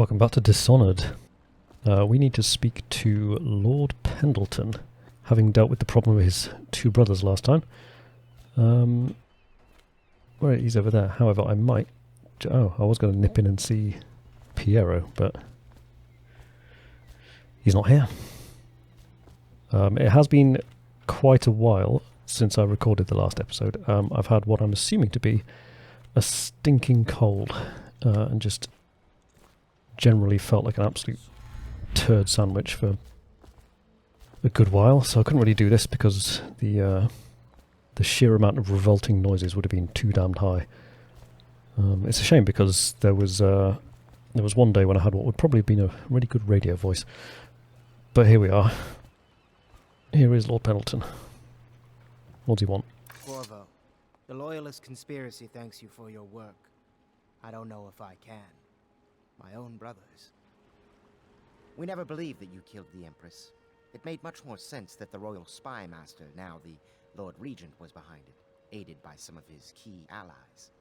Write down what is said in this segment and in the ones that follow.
Welcome back to Dishonored. We need to speak to Lord Pendleton, having dealt with the problem with his two brothers last time. Where he's over there. However, I might... Oh, I was going to nip in and see Piero, but he's not here. It has been quite a while since I recorded the last episode. I've had what I'm assuming to be a stinking cold, and just generally felt like an absolute turd sandwich for a good while, so I couldn't really do this because the sheer amount of revolting noises would have been too damned high. It's a shame because there was one day when I had what would probably have been a really good radio voice, but here we are. Here is Lord Pendleton. What do you want? Corvo, the Loyalist conspiracy thanks you for your work. I don't know if I can. My own brothers. We never believed that you killed the Empress. It made much more sense that the Royal Spy Master, now the Lord Regent, was behind it, aided by some of his key allies.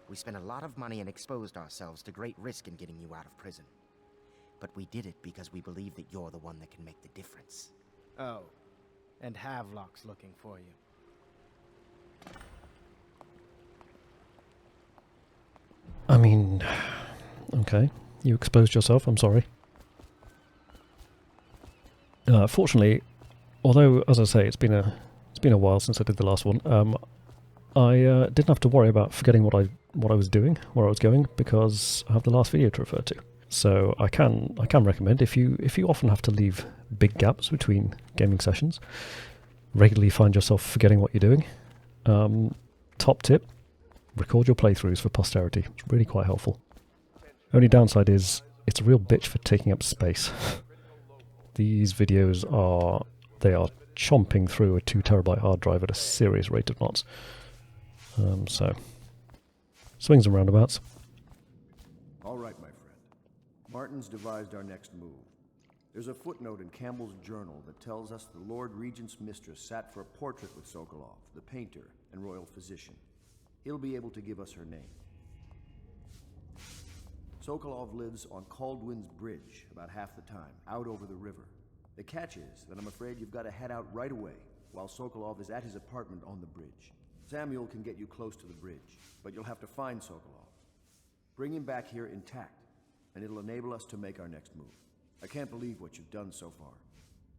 We spent a lot of money and exposed ourselves to great risk in getting you out of prison. But we did it because we believe that you're the one that can make the difference. Oh, and Havelock's looking for you. I mean... Okay, you exposed yourself, I'm sorry. Fortunately, although, as I say, it's been a while since I did the last one, I didn't have to worry about forgetting what I was doing, where I was going, because I have the last video to refer to. So I can recommend, if you often have to leave big gaps between gaming sessions, regularly find yourself forgetting what you're doing, top tip, record your playthroughs for posterity. It's really quite helpful. Only downside is it's a real bitch for taking up space. These videos are chomping through a 2 terabyte hard drive at a serious rate of knots. So swings and roundabouts. All right, my friend. Martin's devised our next move. There's a footnote in Campbell's journal that tells us the Lord Regent's mistress sat for a portrait with Sokolov, the painter and royal physician. He'll be able to give us her name. Sokolov lives on Kaldwin's bridge about half the time, out over the river. The catch is that I'm afraid you've got to head out right away, while Sokolov is at his apartment on the bridge. Samuel can get you close to the bridge, but you'll have to find Sokolov. Bring him back here intact, and it'll enable us to make our next move. I can't believe what you've done so far.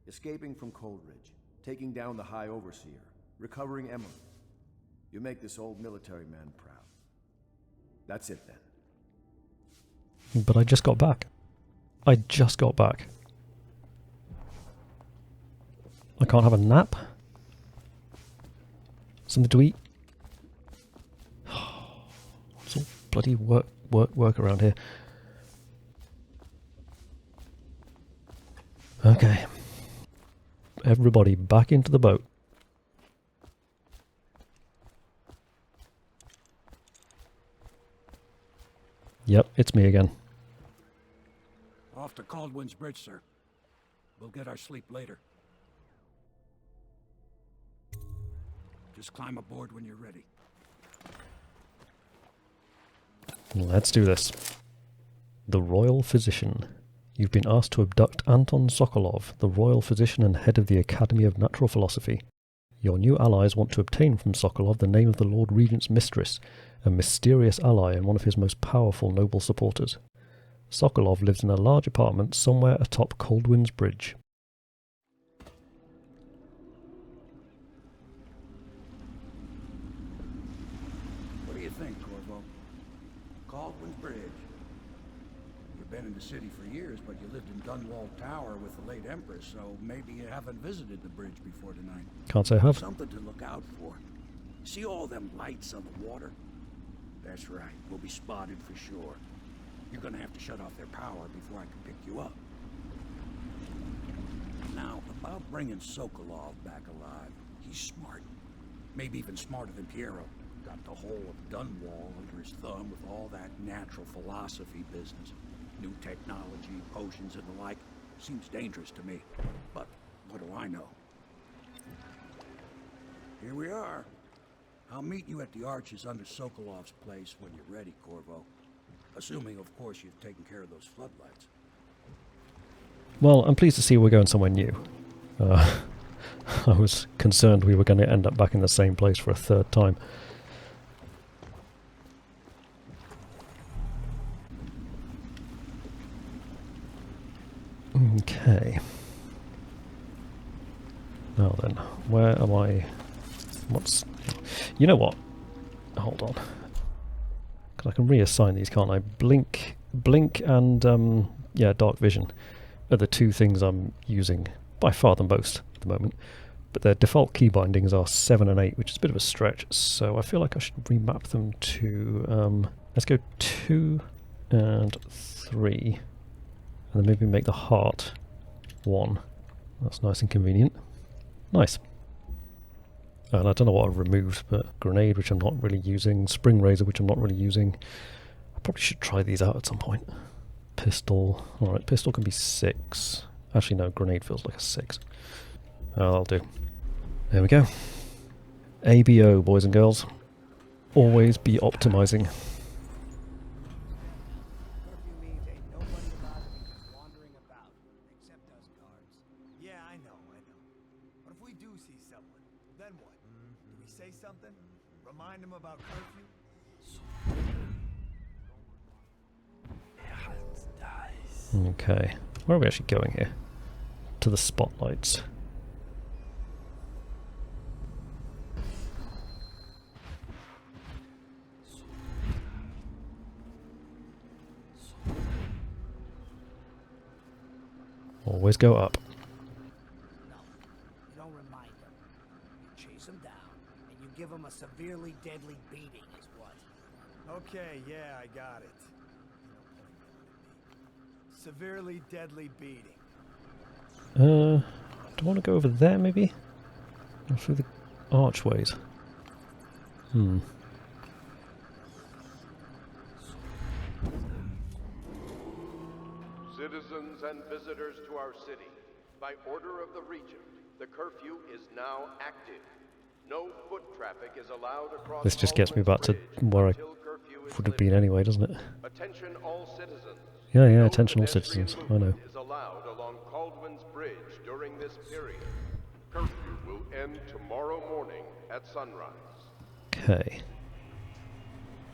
Escaping from Coldridge, taking down the High Overseer, recovering Emily. You make this old military man proud. That's it then. But I just got back. I can't have a nap? Something to eat? It's all bloody work around here. Okay. Everybody back into the boat. Yep, it's me again. Off to Kaldwin's bridge, sir. We'll get our sleep later. Just climb aboard when you're ready. Let's do this. The Royal Physician. You've been asked to abduct Anton Sokolov, the Royal Physician and head of the Academy of Natural Philosophy. Your new allies want to obtain from Sokolov the name of the Lord Regent's mistress, a mysterious ally and one of his most powerful noble supporters. Sokolov lives in a large apartment somewhere atop Kaldwin's bridge. What do you think, Corvo? Kaldwin's bridge. You've been in the city for years, but you lived in Dunwall Tower with the late Empress, so maybe you haven't visited the bridge before tonight. Can't say I have. Something to look out for. See all them lights on the water? That's right, we'll be spotted for sure. You're gonna have to shut off their power before I can pick you up. Now, about bringing Sokolov back alive. He's smart. Maybe even smarter than Piero. Got the whole of Dunwall under his thumb with all that natural philosophy business. New technology, potions and the like. Seems dangerous to me. But what do I know? Here we are. I'll meet you at the arches under Sokolov's place when you're ready, Corvo. Assuming, of course, you've taken care of those floodlights. Well, I'm pleased to see we're going somewhere new. I was concerned we were going to end up back in the same place for a third time. Okay. Now then, where am I? What's... You know what? Hold on. Because I can reassign these, can't I? Blink and, yeah, dark vision are the two things I'm using by far the most at the moment. But their default key bindings are 7 and 8, which is a bit of a stretch, so I feel like I should remap them to, let's go 2 and 3. And then maybe make the heart 1. That's nice and convenient. Nice. And I don't know what I've removed, but grenade, which I'm not really using, spring razor, which I'm not really using. I probably should try these out at some point. Pistol. Alright, pistol can be 6. Actually, no, grenade feels like a 6. That'll do. There we go. ABO, boys and girls. Always be optimizing. Curfew means ain't nobody allowed to be wandering about, except us guards. Yeah, I know. But if we do see someone, then what? Do we say something? Remind them about curfew? Okay. Where are we actually going here? To the spotlights. Always go up. No, you don't remind them. You chase them down, and you give them a severely deadly beating is what? Okay, yeah, I got it. Severely deadly beating. Do I want to go over there, maybe? Or through the archways? Citizens and visitors to our city, by order of the Regent, the curfew is now active. No foot traffic is allowed across. This just gets me back to where I would have been anyway, doesn't it? Attention all citizens. Yeah, attention all citizens, I know. Is allowed along Kaldwin's Bridge during this period. Curfew will end tomorrow morning at sunrise. Okay.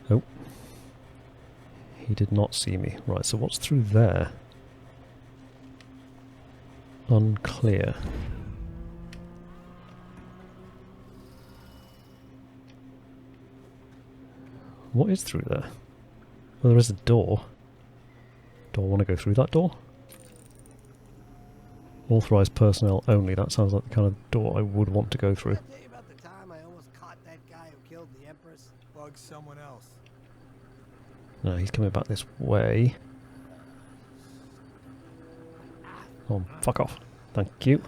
Oh. He did not see me. Right, so what's through there? Unclear. What is through there? Well, there is a door. Do I want to go through that door? Authorized personnel only. That sounds like the kind of door I would want to go through. Did I tell you about the time I almost caught that guy who killed the Empress? Bug someone else. No, he's coming back this way. Oh, fuck off. Thank you.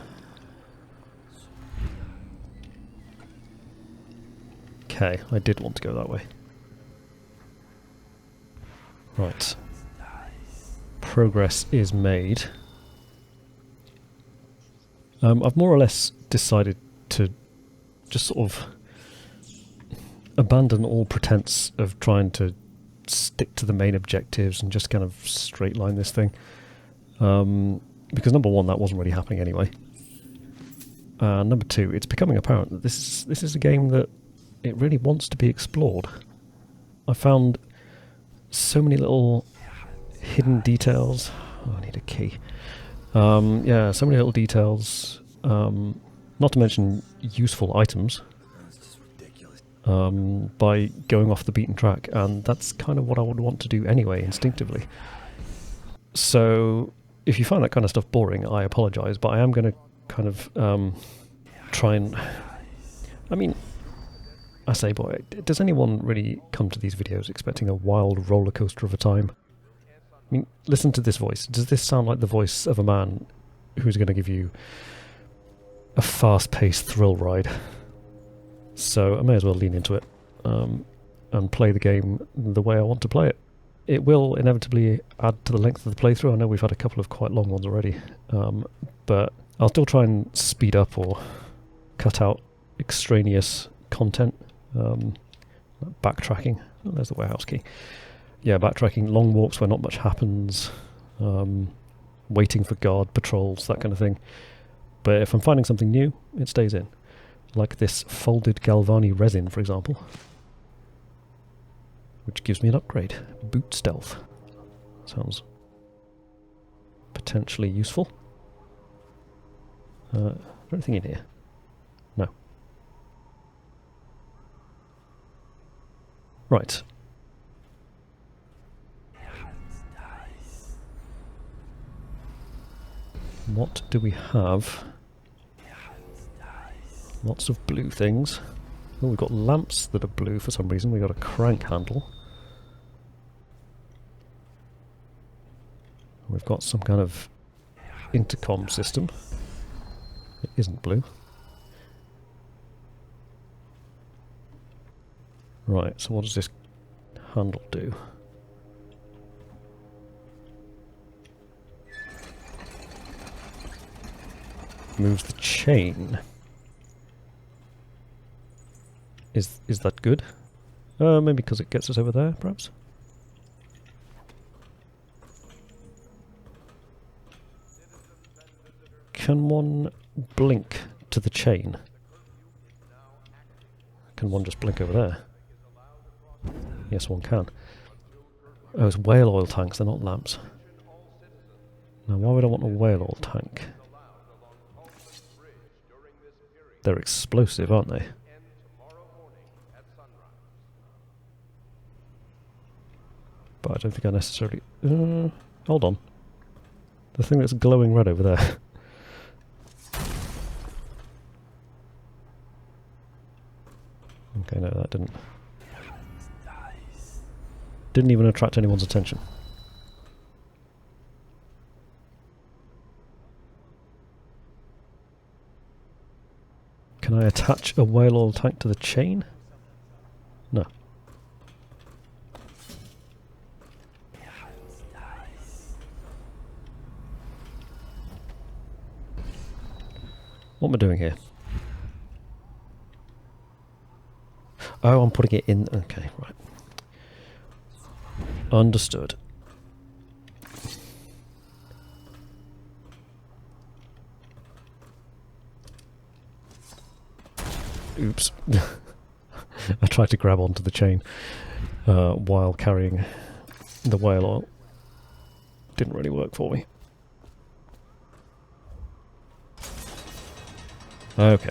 Okay, I did want to go that way. Right. Progress is made. I've more or less decided to just sort of abandon all pretense of trying to stick to the main objectives and just kind of straight line this thing. Because number one, that wasn't really happening anyway. Number two, it's becoming apparent that this is a game that it really wants to be explored. I found so many little hidden details. Oh, I need a key. Yeah, so many little details. Not to mention useful items. By going off the beaten track, and that's kind of what I would want to do anyway, instinctively. So, if you find that kind of stuff boring, I apologise, but I am going to kind of try and... I mean, I say, boy, does anyone really come to these videos expecting a wild roller coaster of a time? I mean, listen to this voice. Does this sound like the voice of a man who's going to give you a fast-paced thrill ride? So I may as well lean into it and play the game the way I want to play it. It will inevitably add to the length of the playthrough. I know we've had a couple of quite long ones already, but I'll still try and speed up or cut out extraneous content. Backtracking. Oh, there's the warehouse key. yeah, backtracking, long walks where not much happens, waiting for guard patrols, that kind of thing. But if I'm finding something new, it stays in. Like this folded Galvani resin, for example, which gives me an upgrade. Boot stealth. Sounds potentially useful. Is there anything in here? No. Right. What do we have? Lots of blue things. Oh, we've got lamps that are blue for some reason. We've got a crank handle. We've got some kind of intercom system. It isn't blue. Right, so what does this handle do? Moves the chain. Is that good? Maybe because it gets us over there, perhaps? Can one blink to the chain? Can one just blink over there? Yes, one can. Oh, it's whale oil tanks, they're not lamps. Now, why would I want a whale oil tank? They're explosive, aren't they? But I don't think I necessarily... hold on. The thing that's glowing red over there. Okay, no, that didn't even attract anyone's attention. Can I attach a whale oil tank to the chain? No. What am I doing here? Oh, I'm putting it in. Okay, right. Understood. Oops. I tried to grab onto the chain while carrying the whale oil. Didn't really work for me. Okay.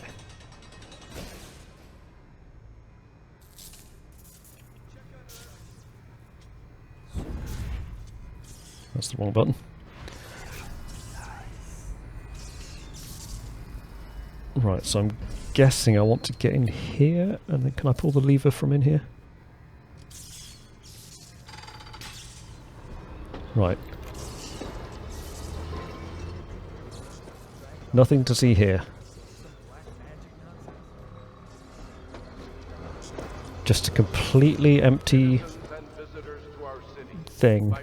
That's the wrong button. Right, so I'm guessing I want to get in here, and then can I pull the lever from in here? Right. Nothing to see here. Just a completely empty thing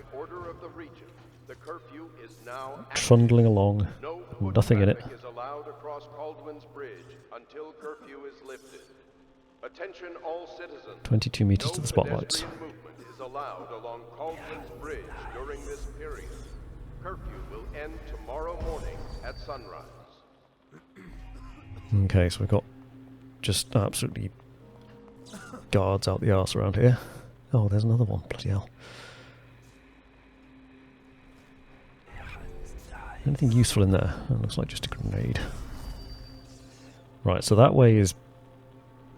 trundling along, nothing in it. Is allowed across Kaldwin's bridge until curfew is lifted. Attention all citizens. 22 meters to the spotlights. No pedestrian movement is allowed along Kaldwin's bridge during this period. Curfew will end tomorrow morning at sunrise. Okay, so we've got just absolutely guards out the arse around here. Oh, there's another one. Bloody hell. Anything useful in there? It looks like just a grenade. Right, so that way is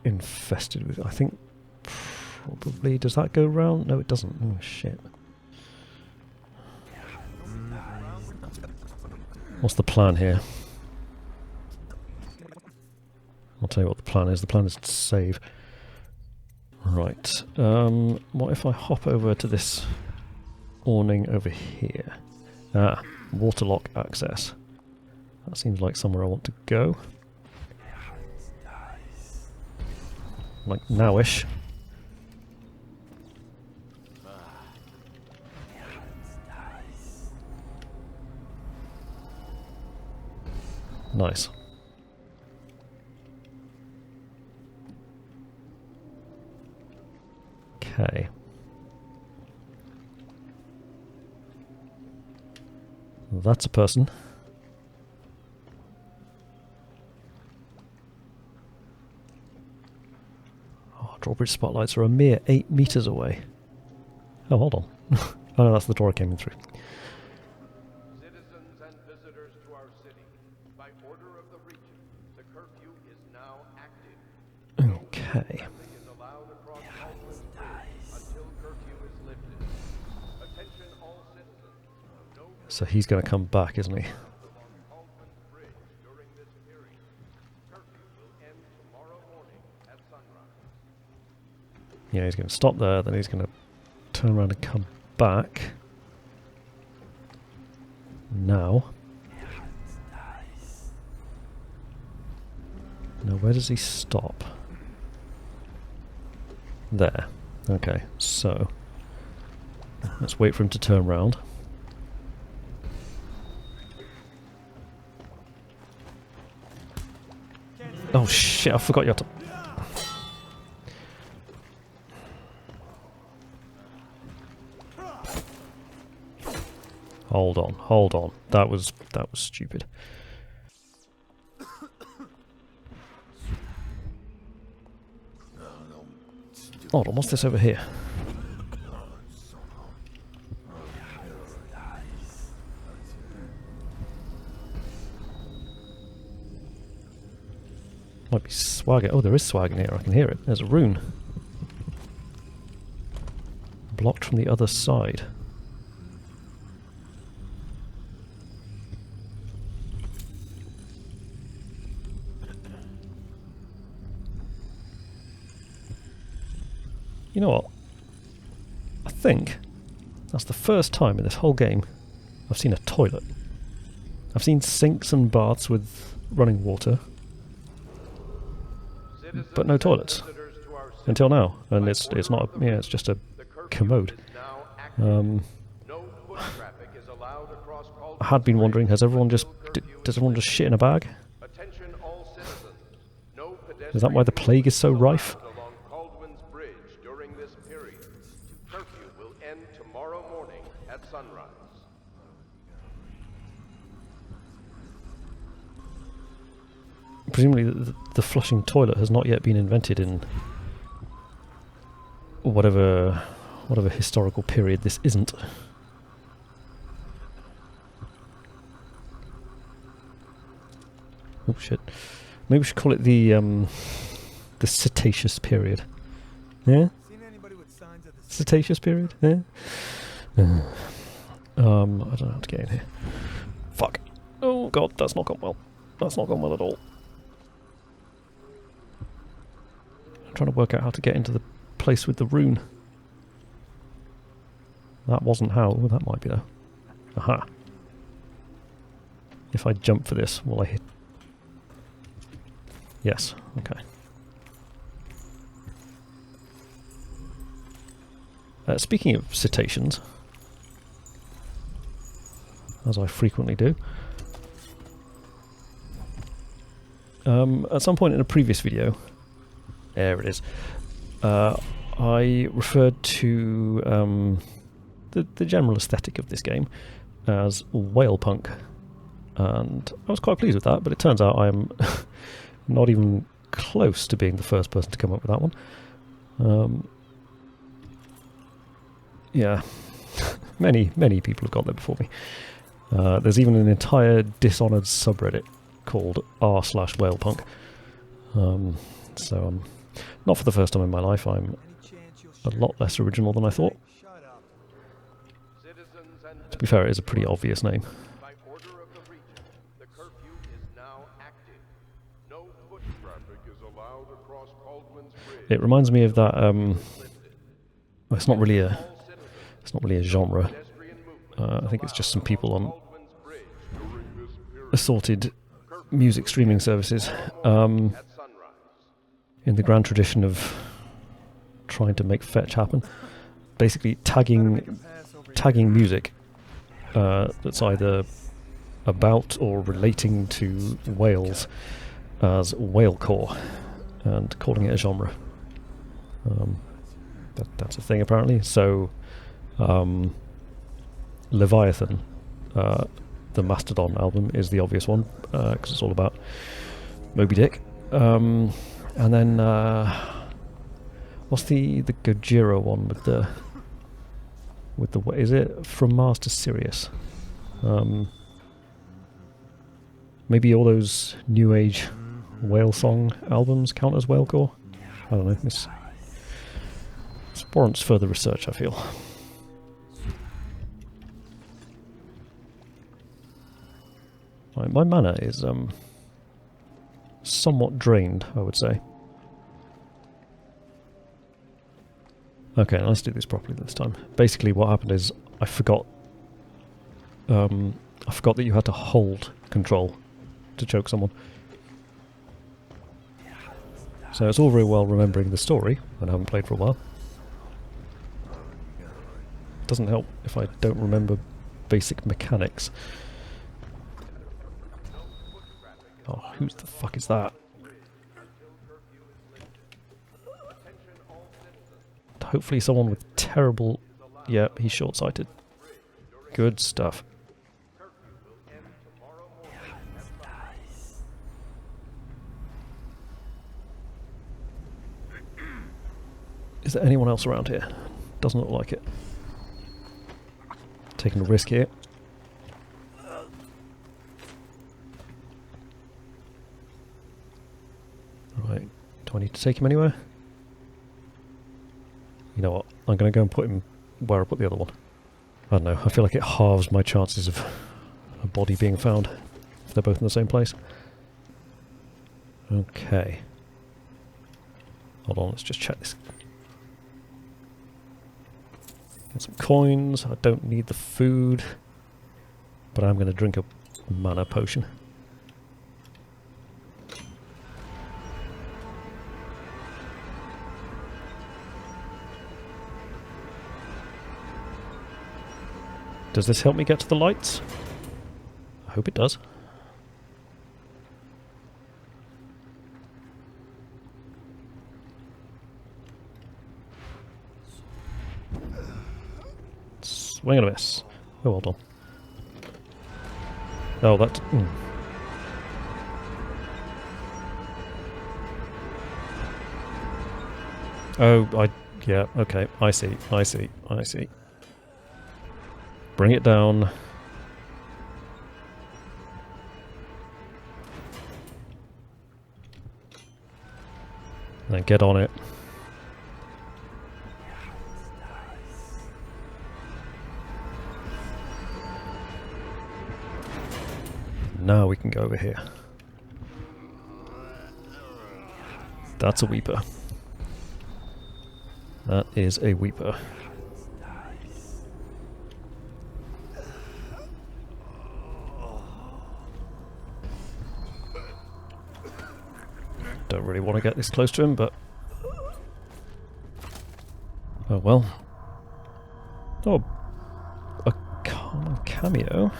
infested with... I think probably... Does that go round? No, it doesn't. Oh, shit. What's the plan here? I'll tell you what the plan is. The plan is to save. Right. What if I hop over to this awning over here? Ah, waterlock access. That seems like somewhere I want to go. Like nowish. Nice. Okay. That's a person. Oh, drawbridge spotlights are a mere 8 meters away. Oh, hold on. Oh no, that's the door I came in through. Citizens and visitors to our city, by order of the regent, the curfew is now active. Okay. Traffic is allowed across Kaldwin's Bridge until curfew is lifted. Attention all citizens. No So he's going to come back, isn't he? along Kaldwin's Bridge during this period. Curfew will end tomorrow morning at sunrise. Yeah, he's going to stop there, then he's going to turn around and come back. Now. Now, where does he stop? There. Okay, so let's wait for him to turn round. Oh shit, I forgot you had to... Hold on, hold on. That was stupid. Hold on, what's this over here? Might be swag. Oh, there is swag in here. I can hear it. There's a rune. Blocked from the other side. You know what? I think that's the first time in this whole game I've seen a toilet. I've seen sinks and baths with running water, but no toilets until now. And it's not. Yeah, it's just a commode. I had been wondering, does everyone just shit in a bag? Is that why the plague is so rife? Presumably the flushing toilet has not yet been invented in whatever historical period this isn't. Oh shit. Maybe we should call it the Cetaceous period. Yeah? Cetaceous period? Yeah? I don't know how to get in here. Fuck. Oh god, that's not gone well. That's not gone well at all. I'm trying to work out how to get into the place with the rune. That wasn't how. Oh, that might be though. Aha. If I jump for this, will I hit? Yes. Okay. Speaking of cetaceans, as I frequently do, at some point in a previous video, there it is, I referred to the general aesthetic of this game as whale punk, and I was quite pleased with that, but it turns out I'm not even close to being the first person to come up with that one. Yeah, many people have got there before me. There's even an entire Dishonored subreddit called r/whalepunk. So not for the first time in my life, I'm a lot less original than I thought. To be fair, it is a pretty obvious name. By order of the regent, the curfew is now active. No foot traffic is allowed across Kaldwin's Bridge. It reminds me of that. Well, it's not really a genre. I think it's just some people on assorted music streaming services, in the grand tradition of trying to make fetch happen. Basically, tagging music that's either about or relating to whales as whalecore and calling it a genre. That's a thing apparently. So Leviathan the Mastodon album is the obvious one, because it's all about Moby Dick. And then what's the Gojira one with the is it From Mars to Sirius? Maybe all those new age whale song albums count as whalecore? I don't know. This warrants further research, I feel. Right, my mana is somewhat drained, I would say. Okay, let's do this properly this time. Basically what happened is I forgot that you had to hold control to choke someone. So it's all very well remembering the story, and I haven't played for a while. Doesn't help if I don't remember basic mechanics. Oh, who the fuck is that? Hopefully someone with terrible... Yep, he's short-sighted. Good stuff. Is there anyone else around here? Doesn't look like it. Taking a risk here. Right, do I need to take him anywhere? You know what, I'm going to go and put him where I put the other one. I don't know, I feel like it halves my chances of a body being found if they're both in the same place. Okay. Hold on, let's just check this. Get some coins, I don't need the food, but I'm going to drink a mana potion. Does this help me get to the lights? I hope it does. Swing and a miss. Oh, well done. Oh, that... Oh, yeah, okay. I see. Bring it down. Then get on it. Now we can go over here. That's a weeper. That is a weeper. Don't really want to get this close to him, but... Oh well. Oh, a common cameo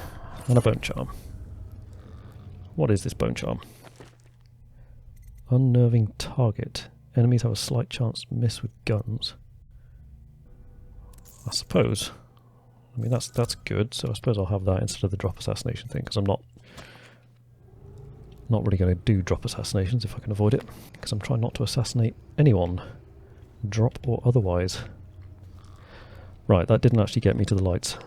and a bone charm. What is this bone charm? Unnerving target. Enemies have a slight chance to miss with guns. I suppose. I mean, that's good, so I suppose I'll have that instead of the drop assassination thing, because I'm not really going to do drop assassinations if I can avoid it, because I'm trying not to assassinate anyone, drop or otherwise. Right, that didn't actually get me to the lights.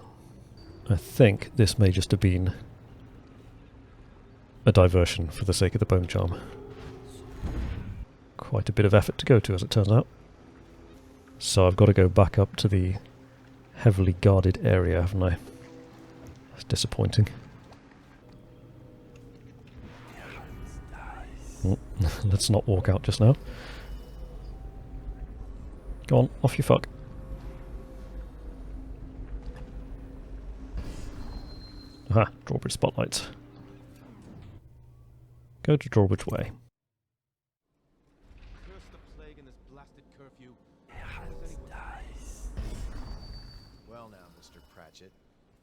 I think this may just have been a diversion for the sake of the bone charm. Quite a bit of effort to go to, as it turns out. So I've got to go back up to the heavily guarded area, haven't I? That's disappointing. Let's not walk out just now. Go on, off you fuck. Aha, drawbridge spotlights. Go to Drawbridge Way. Curse the plague and this blasted curfew. Well now, Mr. Pratchett.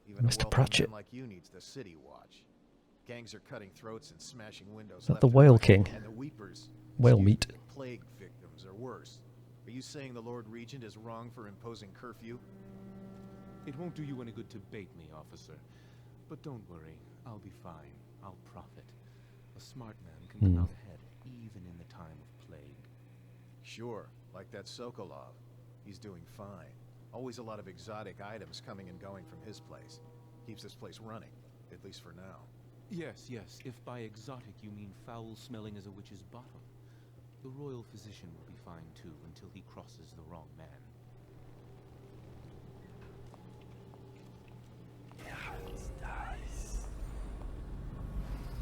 Even Mr. a wealthy Pratchett. man like you needs the city watch. Gangs are cutting throats and smashing windows. Is that left the and Whale right, King? And the Weepers, Whale excuse meat. me, plague victims are worse. Are you saying the Lord Regent is wrong for imposing curfew? It won't do you any good to bait me, officer. But don't worry, I'll be fine. I'll profit. A smart man can Hmm. come out ahead, even in the time of plague. Sure, like that Sokolov. He's doing fine. Always a lot of exotic items coming and going from his place. Keeps this place running, at least for now. Yes, yes, if by exotic you mean foul-smelling as a witch's bottom. The royal physician will be fine too, until he crosses the wrong man.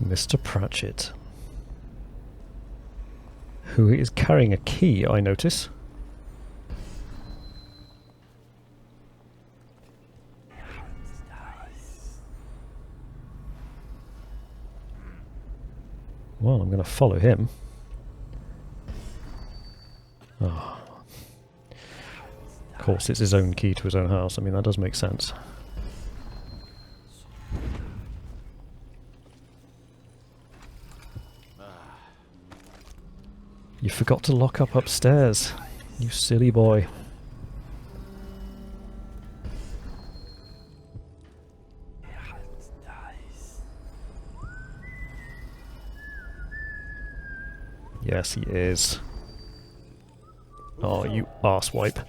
Mr. Pratchett. Who is carrying a key, I notice. Well, I'm going to follow him. Oh. Of course, it's his own key to his own house. I mean, that does make sense. You forgot to lock up upstairs, you silly boy. Yes, he is. Oh, you arsewipe.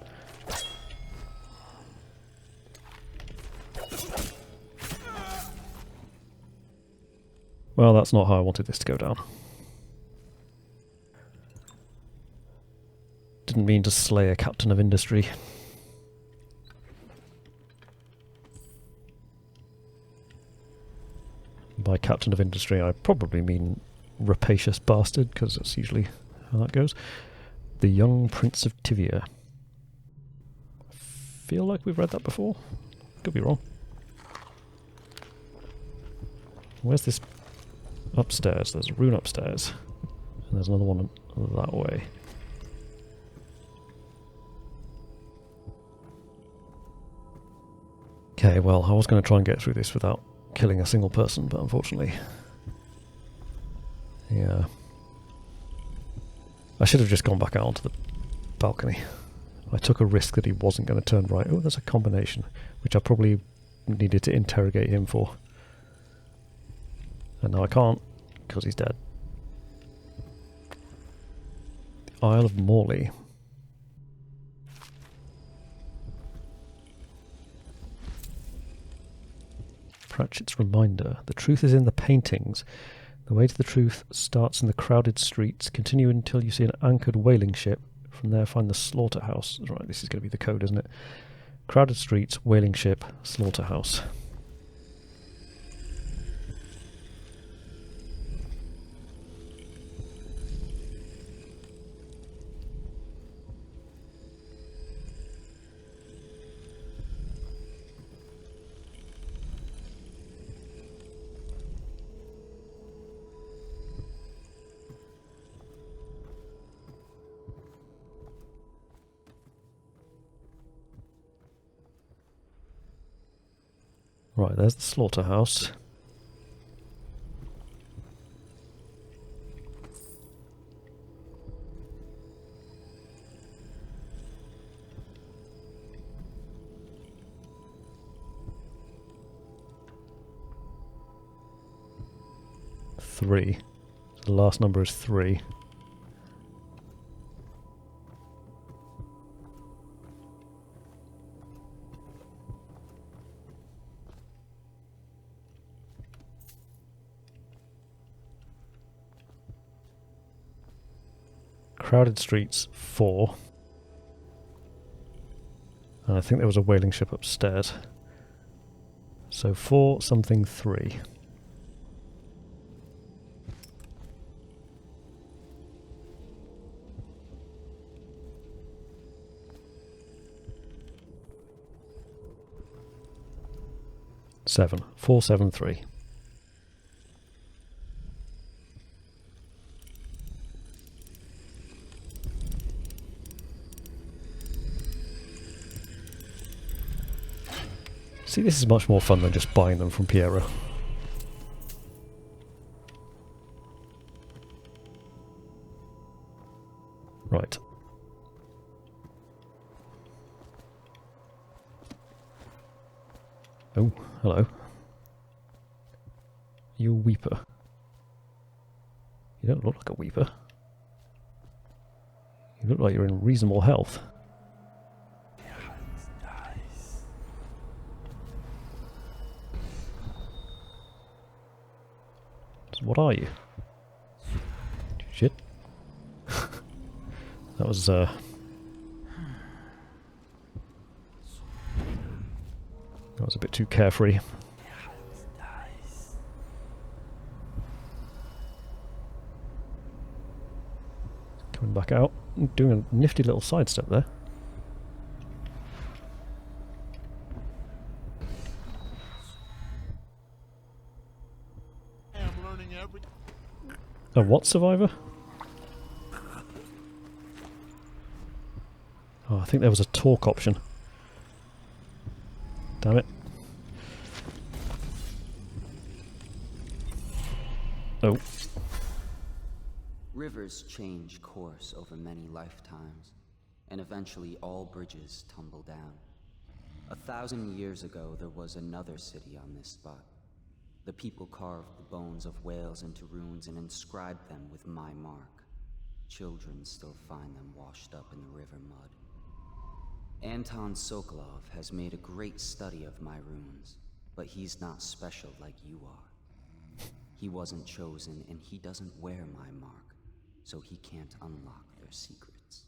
Well, that's not how I wanted this to go down. Didn't mean to slay a captain of industry. By captain of industry, I probably mean rapacious bastard, because that's usually how that goes. The Young Prince of Tivia. I feel like we've read that before. Could be wrong. Where's this? Upstairs. There's a rune upstairs. And there's another one that way. Okay, well, I was going to try and get through this without killing a single person, but unfortunately... Yeah. I should have just gone back out onto the balcony. I took a risk that he wasn't going to turn right. Oh, there's a combination, which I probably needed to interrogate him for. And now I can't, because he's dead. The Isle of Morley. Pratchett's reminder. The truth is in the paintings. The way to the truth starts in the crowded streets. Continue until you see an anchored whaling ship. From there find the slaughterhouse. Right, this is going to be the code, isn't it? Crowded streets, whaling ship, slaughterhouse. Right, there's the slaughterhouse. Three. So the last number is 3. Crowded streets, 4. And I think there was a whaling ship upstairs. So 4 something 3. Seven. 473. See, this is much more fun than just buying them from Piero. Right. Oh, hello. You a weeper? You don't look like a weeper. You look like you're in reasonable health. So what are you? Shit. That was a bit too carefree. Coming back out, doing a nifty little sidestep there. A what survivor? Oh, I think there was a talk option. Damn it. Oh. Rivers change course over many lifetimes, and eventually all bridges tumble down. 1,000 years ago, there was another city on this spot. The people carved the bones of whales into runes and inscribed them with my mark. Children still find them washed up in the river mud. Anton Sokolov has made a great study of my runes, but he's not special like you are. He wasn't chosen, and he doesn't wear my mark, so he can't unlock their secrets.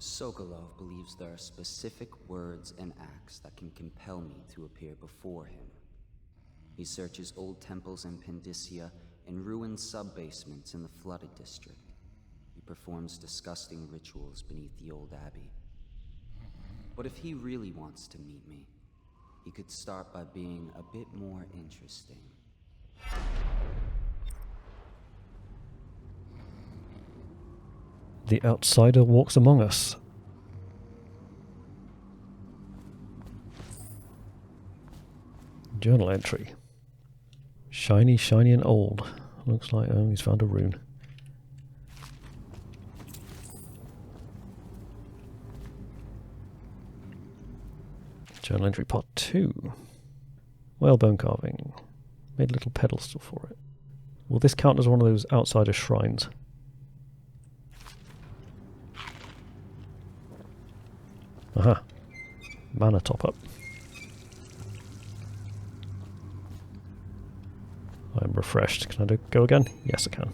Sokolov believes there are specific words and acts that can compel me to appear before him. He searches old temples in Pendicia and ruined sub-basements in the flooded district. He performs disgusting rituals beneath the old abbey. But if he really wants to meet me, he could start by being a bit more interesting. The outsider walks among us. Journal entry. Shiny, shiny and old. Looks like he's found a rune. Journal entry part 2. Whalebone carving. Made a little pedestal for it. Will this count as one of those outsider shrines? Aha. Mana top up. I'm refreshed. Can I go again? Yes, I can.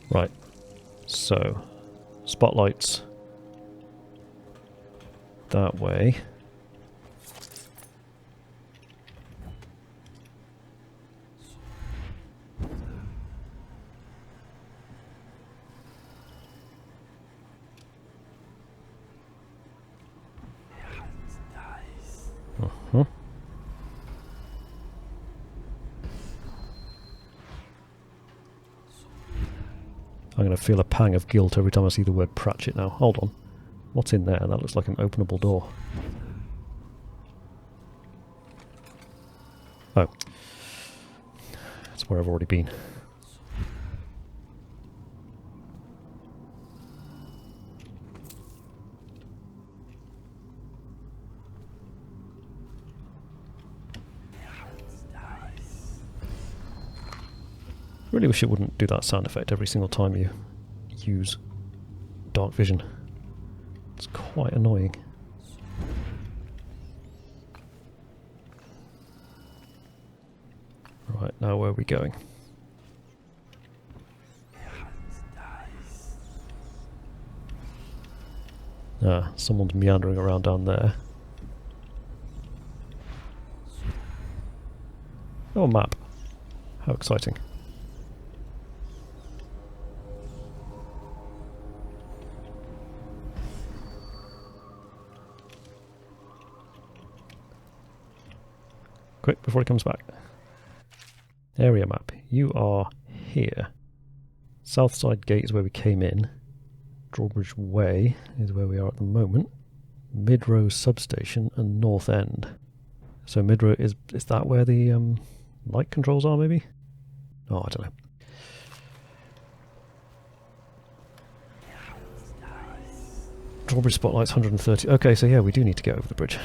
Right. So, spotlights that way. I'm going to feel a pang of guilt every time I see the word Pratchett now. Hold on. What's in there? That looks like an openable door. Oh. That's where I've already been. Really wish it wouldn't do that sound effect every single time you use dark vision. It's quite annoying. Right, now where are we going? Ah, someone's meandering around down there. Oh, a map. How exciting. Quick, before he comes back. Area map. You are here. Southside Gate is where we came in. Drawbridge Way is where we are at the moment. Midrow Substation and North End. So Midrow, is that where the light controls are, maybe? Oh, I don't know. Drawbridge spotlight's 130. Okay, so yeah, we do need to get over the bridge.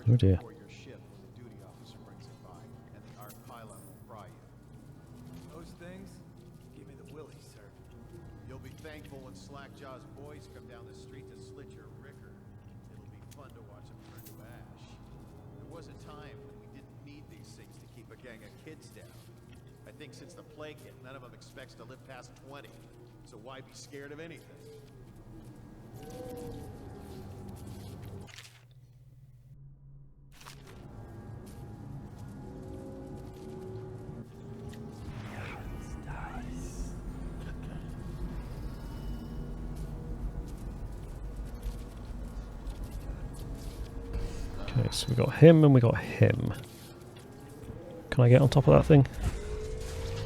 Oh dear. Before your ship when the duty officer brings it by, and the Arc pilot will fry you. Those things? Give me the willies, sir. You'll be thankful when Slackjaw's boys come down the street to slit your ricker. It'll be fun to watch them turn to ash. There was a time when we didn't need these things to keep a gang of kids down. I think since the plague hit, none of them expects to live past 20. So why be scared of anything? Okay, so we got him and we got him. Can I get on top of that thing?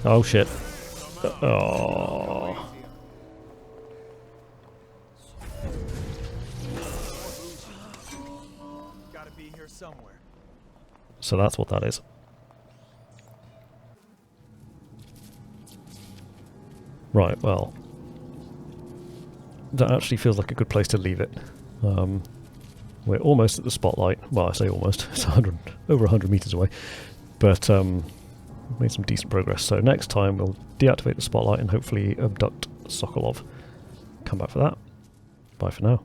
Oh shit. Oh. Gotta be here somewhere. So that's what that is. Right, well. That actually feels like a good place to leave it. We're almost at the spotlight. Well, I say almost. It's over 100 meters away. But we've made some decent progress. So next time we'll deactivate the spotlight and hopefully abduct Sokolov. Come back for that. Bye for now.